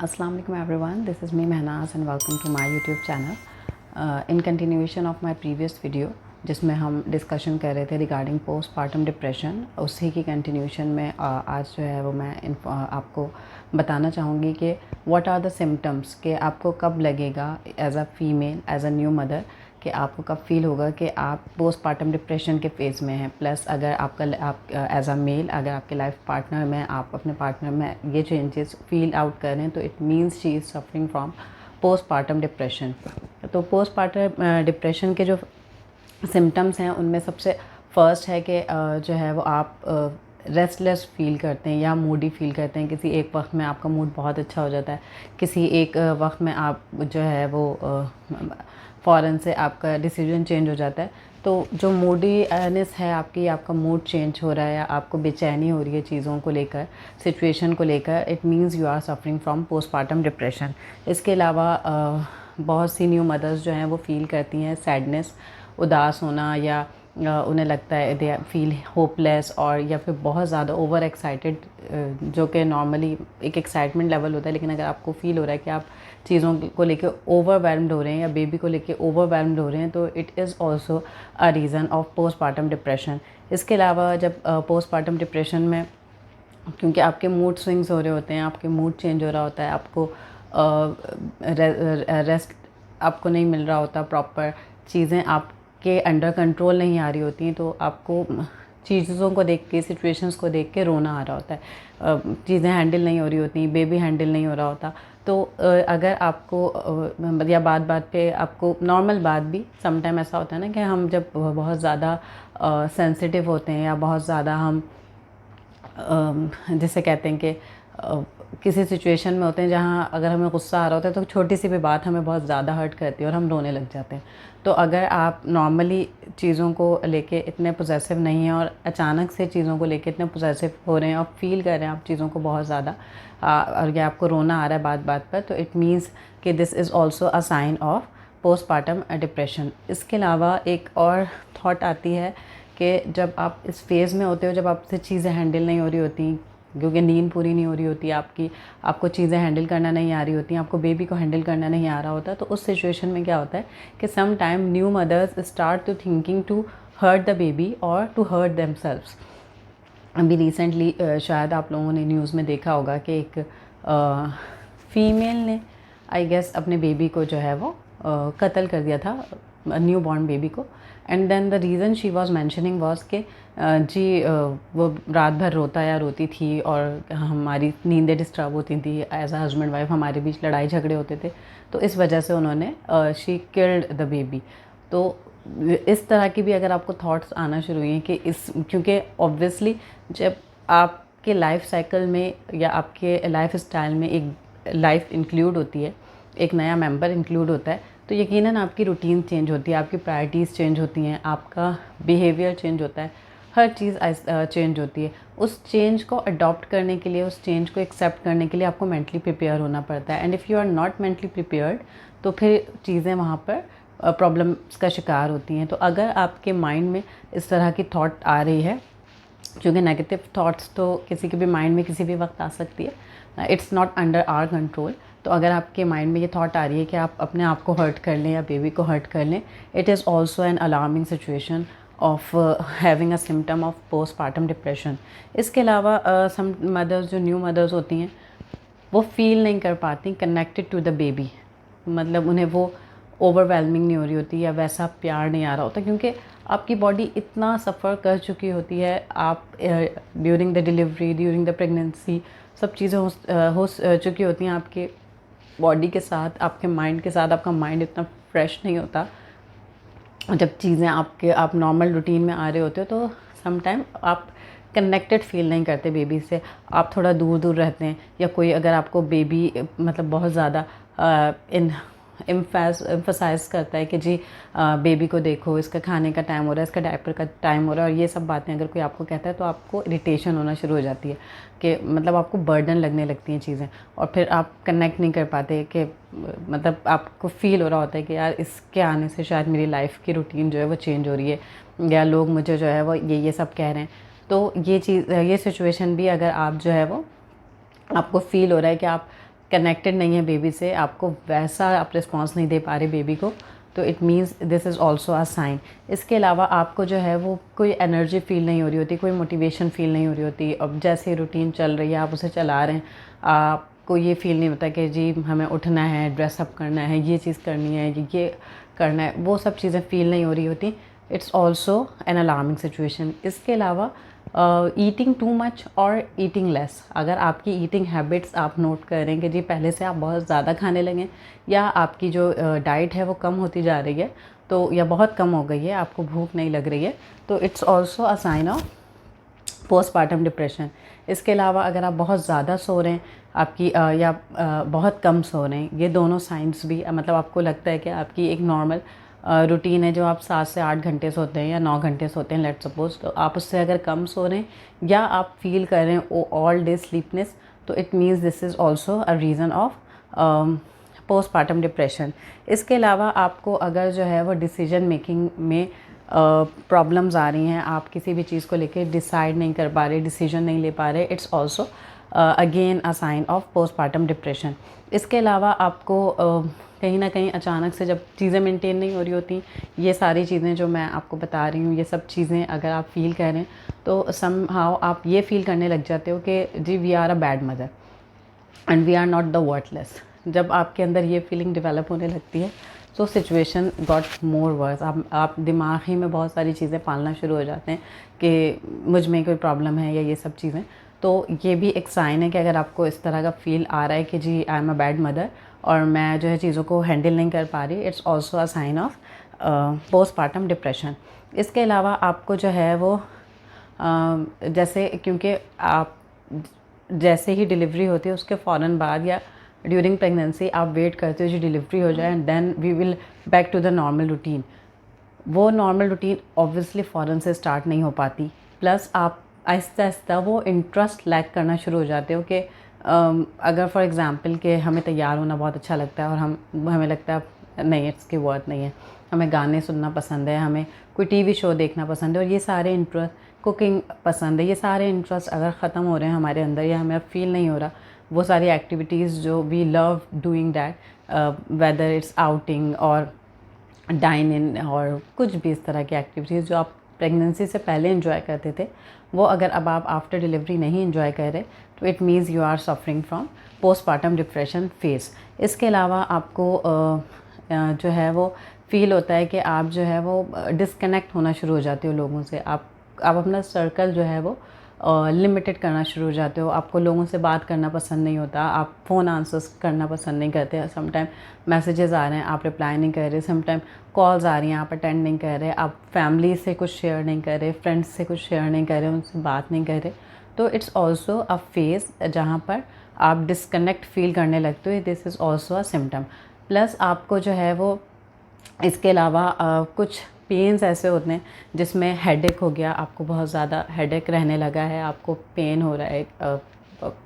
Assalamu alaikum everyone, this is me Mehnaz and welcome to my YouTube channel. In continuation of my previous video जिसमें हम discussion कर रहे थे regarding postpartum depression, उसी की continuation में आज जो है वो मैं आपको बताना चाहूँगी कि व्हाट आर द सिम्टम्स, कि आपको कब लगेगा as a female, as a new mother, कि आपको कब फील होगा कि आप पोस्टपार्टम डिप्रेशन के फेज़ में हैं। प्लस अगर आप एज अ मेल, अगर आपके लाइफ पार्टनर में, आप अपने पार्टनर में ये चेंजेस फील आउट कर रहे हैं, तो it means she is suffering from postpartum depression. तो पोस्टपार्टम डिप्रेशन के जो सिम्टम्स हैं उनमें सबसे फर्स्ट है कि जो है वो आप रेस्टलेस फील करते हैं या मूडी फील करते हैं। किसी एक वक्त में आपका मूड बहुत अच्छा हो जाता है, किसी एक वक्त में आप जो है वो फ़ौरन से आपका डिसीजन चेंज हो जाता है। तो जो मूडीनेस है आपकी, आपका मूड चेंज हो रहा है या आपको बेचैनी हो रही है चीज़ों को लेकर, सिचुएशन को लेकर, it means you are suffering from postpartum depression. इसके अलावा बहुत सी न्यू मदर्स जो हैं वो फील करती हैं सैडनेस, उदास होना, या उन्हें लगता है दे फील होपलेस, और या फिर बहुत ज़्यादा ओवर एक्साइटेड, जो कि नॉर्मली एक एक्साइटमेंट लेवल होता है, लेकिन अगर आपको फील हो रहा है कि आप चीज़ों को लेके ओवरवेल्म्ड हो रहे हैं या बेबी को लेके ओवरवेल्म्ड हो रहे हैं, तो it is also a reason of postpartum depression. इसके अलावा जब पोस्टपार्टम डिप्रेशन में, क्योंकि आपके मूड स्विंग्स हो रहे होते हैं, आपके मूड चेंज हो रहा होता है, आपको रेस्ट आपको नहीं मिल रहा होता, प्रॉपर चीज़ें आपके अंडर कंट्रोल नहीं आ रही होती हैं, तो आपको चीज़ों को देख के, सिचुएशंस को देख के रोना आ रहा होता है, चीज़ें हैंडल नहीं हो रही होती, बेबी हैंडल नहीं हो रहा होता। तो अगर आपको या बात बात पे आपको नॉर्मल बात भी समटाइम ऐसा होता है ना कि हम जब बहुत ज़्यादा सेंसिटिव होते हैं या बहुत ज़्यादा हम जिसे कहते हैं कि किसी सिचुएशन में होते हैं जहाँ अगर हमें गुस्सा आ रहा होता है तो छोटी सी भी बात हमें बहुत ज़्यादा हर्ट करती है और हम रोने लग जाते हैं। तो अगर आप नॉर्मली चीज़ों को लेके इतने पोजेसिव नहीं हैं और अचानक से चीज़ों को लेके इतने पोजेसिव हो रहे हैं और फील कर रहे हैं आप चीज़ों को बहुत ज़्यादा, और या आपको रोना आ रहा है बात बात पर, तो इट मीन्स कि this is also a sign of postpartum depression. इसके अलावा एक और थॉट आती है कि जब आप इस फेज़ में होते हो, जब आपसे चीज़ें हैंडल नहीं हो रही होती, क्योंकि नींद पूरी नहीं हो रही होती आपकी, आपको चीज़ें हैंडल करना नहीं आ रही होती, आपको बेबी को हैंडल करना नहीं आ रहा होता, तो उस सिचुएशन में क्या होता है कि some time new mothers start to thinking to hurt the baby और टू हर्ट देमसेल्व्स। अभी रिसेंटली शायद आप लोगों ने न्यूज़ में देखा होगा कि एक फीमेल ने आई गेस अपने बेबी को जो है वो कत्ल कर दिया था, न्यू बॉर्न बेबी को। And then the reason she was mentioning was के वो रात भर रोता या रोती थी और हमारी नींदें डिस्टर्ब होती थी, एज अ हस्बैंड वाइफ हमारे बीच लड़ाई झगड़े होते थे, तो इस वजह से उन्होंने शी किल्ड द बेबी। तो इस तरह की भी अगर आपको थॉट्स आना शुरू हुए हैं कि क्योंकि ऑब्वियसली जब आपके लाइफ साइकिल में या आपके लाइफ स्टाइल में एक लाइफ इंक्लूड होती है, एक नया मेंबर इंक्लूड होता है, तो यकीनन आपकी रूटीन चेंज होती है, आपकी प्रायोरिटीज़ चेंज होती हैं, आपका बिहेवियर चेंज होता है, हर चीज़ चेंज होती है। उस चेंज को अडॉप्ट करने के लिए, उस चेंज को एक्सेप्ट करने के लिए आपको मेंटली प्रिपेयर होना पड़ता है। And if you are not mentally prepared, तो फिर चीज़ें वहाँ पर प्रॉब्लम्स का शिकार होती हैं। तो अगर आपके माइंड में इस तरह की थॉट आ रही है, क्योंकि नेगेटिव थॉट्स तो किसी के भी माइंड में किसी भी वक्त आ सकती है, it's not under our control. तो अगर आपके माइंड में ये थॉट आ रही है कि आप अपने आप को हर्ट कर लें या बेबी को हर्ट कर लें, it is also an alarming situation of having a symptom of postpartum depression. इसके अलावा सम मदर्स, जो न्यू मदर्स होती हैं, वो फील नहीं कर पाती कनेक्टेड टू द बेबी, मतलब उन्हें वो ओवरवेलमिंग नहीं हो रही होती या वैसा प्यार नहीं आ रहा होता, क्योंकि आपकी बॉडी इतना सफ़र कर चुकी होती है। आप during the delivery, during the pregnancy, सब चीज़ें हो चुकी होती हैं आपके बॉडी के साथ, आपके माइंड के साथ। आपका माइंड इतना फ्रेश नहीं होता। जब चीज़ें आप नॉर्मल रूटीन में आ रहे होते हो, तो सम टाइम आप कनेक्टेड फील नहीं करते बेबी से, आप थोड़ा दूर दूर रहते हैं। या कोई अगर आपको बेबी मतलब बहुत ज़्यादा एम्फसाइज करता है कि जी बेबी को देखो, इसका खाने का टाइम हो रहा है, इसका डायपर का टाइम हो रहा है, और ये सब बातें अगर कोई आपको कहता है, तो आपको इरिटेशन होना शुरू हो जाती है, कि मतलब आपको बर्डन लगने लगती हैं चीज़ें, और फिर आप कनेक्ट नहीं कर पाते, कि मतलब आपको फील हो रहा होता है कि यार इसके आने से शायद मेरी लाइफ की रूटीन जो है वो चेंज हो रही है, या लोग मुझे जो है वो ये सब कह रहे हैं। तो ये सिचुएशन भी अगर आप जो है वो आपको फील हो रहा है कि आप कनेक्टेड नहीं है बेबी से, आपको वैसा आप रिस्पॉन्स नहीं दे पा रहे बेबी को, तो it means this is also a sign. इसके अलावा आपको जो है वो कोई एनर्जी फील नहीं हो रही होती, कोई मोटिवेशन फील नहीं हो रही होती। अब जैसे रूटीन चल रही है आप उसे चला रहे हैं, आपको ये फील नहीं होता कि जी हमें उठना है, ड्रेसअप करना है, ये चीज़ करनी है, ये करना है, वो सब चीज़ें फील नहीं हो रही होती। It's also an alarming situation. इसके अलावा ईटिंग टू मच और ईटिंग लेस, अगर आपकी ईटिंग हैबिट्स आप नोट करें कि जी पहले से आप बहुत ज़्यादा खाने लगें, या आपकी जो डाइट है वो कम होती जा रही है, तो या बहुत कम हो गई है, आपको भूख नहीं लग रही है, तो it's also a sign of postpartum depression. इसके अलावा अगर आप बहुत ज़्यादा सो रहे हैं आपकी या बहुत कम सो रहे हैं, ये दोनों साइंस भी मतलब आपको लगता है कि आपकी एक नॉर्मल रूटीन है जो आप 7 से 8 घंटे सोते हैं या 9 घंटे सोते हैं लेट्स सपोज, तो आप उससे अगर कम सो रहे हैं या आप फील कर रहे हैं ऑल डे स्लीपनेस, तो it means this is also a reason of postpartum depression. इसके अलावा आपको अगर जो है वो डिसीजन मेकिंग में प्रॉब्लम्स आ रही हैं, आप किसी भी चीज़ को लेके डिसाइड नहीं कर पा रहे, डिसीजन नहीं ले पा रहे, it's also again a sign of postpartum depression. इसके अलावा आपको कहीं ना कहीं अचानक से जब चीज़ें मेंटेन नहीं हो रही होती, ये सारी चीज़ें जो मैं आपको बता रही हूँ, ये सब चीज़ें अगर आप फील कर रहे हैं तो समहाउ आप ये फील करने लग जाते हो कि जी we are a bad mother and we are not the worthless. जब आपके अंदर ये फीलिंग डेवलप होने लगती है तो सिचुएशन गॉट मोर वर्स। आप दिमाग ही में बहुत सारी चीज़ें पालना शुरू हो जाते हैं कि मुझ में कोई प्रॉब्लम है या ये सब चीज़ें। तो ये भी एक साइन है कि अगर आपको इस तरह का फील आ रहा है कि जी I am a bad mother और मैं जो है चीज़ों को हैंडल नहीं कर पा रही, it's also a sign of postpartum depression. इसके अलावा आपको जो है वो जैसे क्योंकि आप जैसे ही डिलीवरी होती है उसके फ़ौरन बाद या ड्यूरिंग प्रेगनेंसी आप वेट करते हो जो डिलीवरी हो जाए and then we will back to the normal routine. वो नॉर्मल रूटीन ऑब्वियसली फ़ौरन से स्टार्ट नहीं हो पाती, प्लस आप आहिस्ता आहिस्ता वो इंटरेस्ट लैक करना शुरू हो जाते हो कि अगर फॉर एग्ज़ाम्पल कि हमें तैयार होना बहुत अच्छा लगता है और हमें लगता है नहीं इसकी वर्थ नहीं है, हमें गाने सुनना पसंद है, हमें कोई टीवी शो देखना पसंद है और ये सारे इंटरेस्ट, कुकिंग पसंद है, ये सारे इंटरेस्ट अगर ख़त्म हो रहे हैं हमारे अंदर या हमें फील नहीं हो रहा वो सारी एक्टिविटीज़ जो we love doing that, whether it's outing और डाइन इन और कुछ भी इस तरह की एक्टिविटीज़ जो आप प्रेगनेंसी से पहले एंजॉय करते थे, वो अगर अब आप आफ्टर डिलीवरी नहीं एंजॉय कर रहे तो it means you are suffering from postpartum depression phase. इसके अलावा आपको जो है वो फील होता है कि आप जो है वो डिस्कनेक्ट होना शुरू हो जाते हो लोगों से, आप अपना सर्कल जो है वो लिमिटेड करना शुरू हो जाते हो, आपको लोगों से बात करना पसंद नहीं होता, आप फ़ोन आंसर्स करना पसंद नहीं करते, समटाइम मैसेजेस आ रहे हैं आप रिप्लाई नहीं कर रहे, समटाइम कॉल्स आ रही हैं आप अटेंड नहीं कर रहे, आप फैमिली से कुछ शेयर नहीं कर रहे, फ्रेंड्स से कुछ शेयर नहीं कर रहे, उनसे बात नहीं कर रहे। तो इट्स ऑल्सो अ फेज़ जहाँ पर आप डिस्कनेक्ट फील करने लगते हो, this is also a symptom. Plus आपको जो है वो इसके अलावा कुछ पेन्स ऐसे होते हैं जिसमें हेडेक हो गया, आपको बहुत ज़्यादा हेडेक रहने लगा है, आपको पेन हो रहा है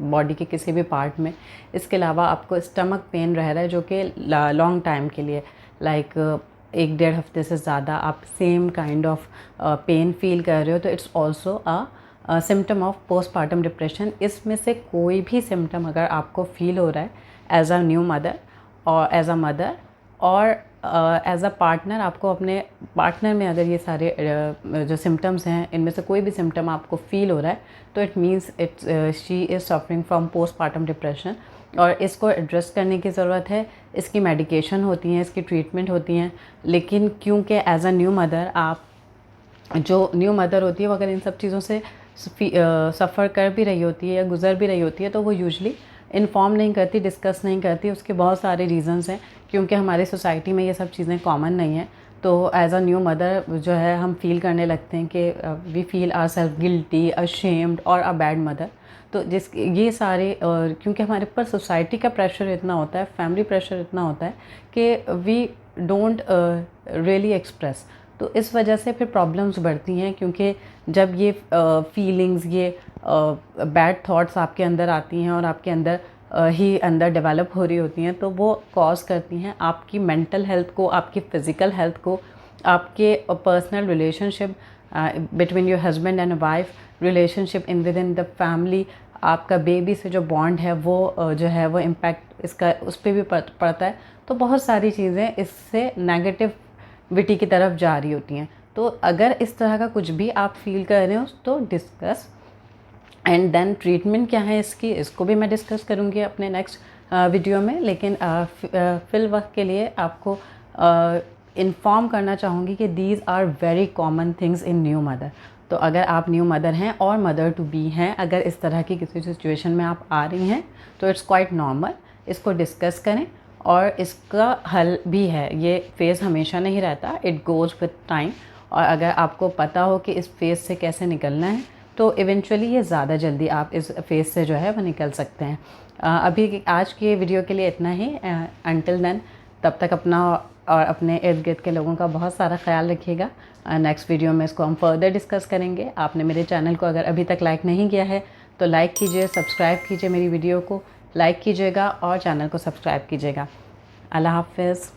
बॉडी के किसी भी पार्ट में। इसके अलावा आपको स्टमक पेन रह रहा है जो कि लॉन्ग टाइम के लिए लाइक 1-1.5 हफ्ते से ज़्यादा आप same kind of pain feel कर रहे हो, तो it's also a symptom of postpartum depression. इसमें से कोई भी सिम्टम अगर आपको फील हो रहा है एज अ न्यू मदर और एज अ मदर और एज अ पार्टनर, आपको अपने पार्टनर में अगर ये सारे जो सिम्टम्स हैं इनमें से कोई भी सिम्टम आपको फील हो रहा है, तो it means she is suffering from postpartum depression और इसको एड्रेस करने की ज़रूरत है। इसकी मेडिकेशन होती हैं, इसकी ट्रीटमेंट होती हैं, लेकिन क्योंकि एज अ न्यू मदर आप जो न्यू मदर होती है वो अगर इन सब चीज़ों से सफ़र कर भी रही होती है या गुज़र भी रही होती है तो वो यूजली इन्फॉर्म नहीं करती, डिस्कस नहीं करती। उसके बहुत सारे रीज़न्स हैं, क्योंकि हमारी सोसाइटी में ये सब चीज़ें कॉमन नहीं हैं। तो एज अ न्यू मदर जो है हम फील करने लगते हैं कि we feel are self guilty, ashamed और अ बैड मदर। तो ये सारे क्योंकि हमारे ऊपर सोसाइटी का प्रेशर इतना होता है, फैमिली प्रेशर इतना होता है कि वी डोंट रियली एक्सप्रेस, तो इस वजह से फिर प्रॉब्लम्स बढ़ती हैं। क्योंकि जब ये फीलिंग्स, ये बैड थॉट्स आपके अंदर आती हैं और आपके अंदर ही अंदर डेवलप हो रही होती हैं, तो वो कॉज करती हैं आपकी मेंटल हेल्थ को, आपकी फ़िज़िकल हेल्थ को, आपके personal relationship between your husband and wife, relationship in with in the family, आपका बेबी से जो बॉन्ड है वो जो है वो इम्पैक्ट इसका उस पर भी पड़ता है। तो बहुत सारी चीज़ें इससे नेगेटिविटी की तरफ जा रही होती हैं। तो अगर इस तरह का कुछ भी आप फील कर रहे हो तो डिस्कस, एंड देन ट्रीटमेंट क्या है इसकी, इसको भी मैं डिस्कस करूँगी अपने नेक्स्ट वीडियो में। लेकिन फिल वक्त के लिए आपको इन्फॉर्म करना चाहूँगी कि these are very common things in new mother. तो अगर आप न्यू मदर हैं और मदर टू बी हैं, अगर इस तरह की किसी सिचुएशन में आप आ रही हैं तो इट्स क्वाइट नॉर्मल। इसको डिस्कस करें और इसका हल भी है। ये फेज़ हमेशा नहीं रहता, इट गोज़ विद टाइम। और अगर आपको पता हो कि इस फेज़ से कैसे निकलना है तो इवेंचुअली ये ज़्यादा जल्दी आप इस फेज़ से जो है वो निकल सकते हैं। अभी आज की वीडियो के लिए इतना ही। अंटिल देन, तब तक अपना और अपने इर्द गिर्द के लोगों का बहुत सारा ख्याल रखिएगा। नेक्स्ट वीडियो में इसको हम फर्दर डिस्कस करेंगे। आपने मेरे चैनल को अगर अभी तक लाइक नहीं किया है तो लाइक कीजिए, सब्सक्राइब कीजिए, मेरी वीडियो को लाइक कीजिएगा और चैनल को सब्सक्राइब कीजिएगा। अल्लाह हाफ़िज़।